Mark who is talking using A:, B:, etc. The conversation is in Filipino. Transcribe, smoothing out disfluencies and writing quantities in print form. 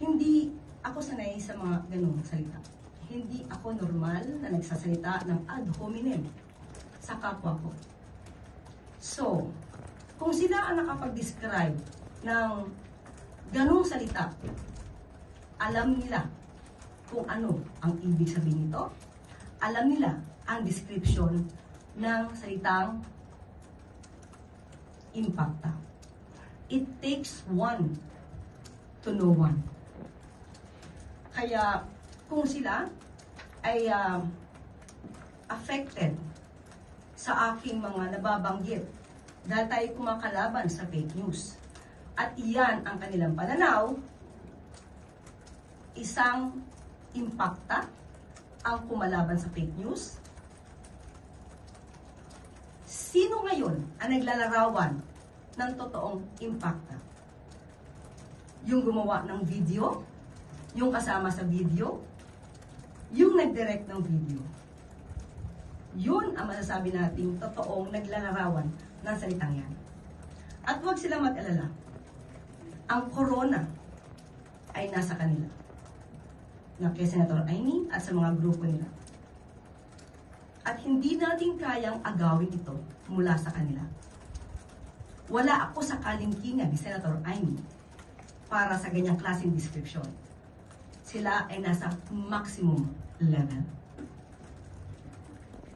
A: Hindi ako sanay sa mga ganung salita. Hindi ako normal na nagsasalita ng ad hominem sa kapwa ko. So, kung sila ang nakapag-describe ng ganung salita, alam nila kung ano ang ibig sabihin nito, alam nila ang description ng salitang impacta. It takes one to know one. Kaya kung sila ay affected sa aking mga nababanggit dahil tayo kumakalaban sa fake news at iyan ang kanilang pananaw, isang impacta ang kumalaban sa fake news. Sino ngayon ang naglalarawan ng totoong impacta? Yung gumawa ng video, yung kasama sa video, yung nag-direct ng video. Yun ang masasabi nating totoong naglalarawan ng salitang yan. At huwag silang mag-alala. Ang corona ay nasa kanila. Na kay Senator Amy at sa mga grupo nila. At hindi natin kayang agawin ito mula sa kanila. Wala ako sa kalingkingan ni Senator Amy para sa ganyang klaseng description. Sila ay nasa maximum level.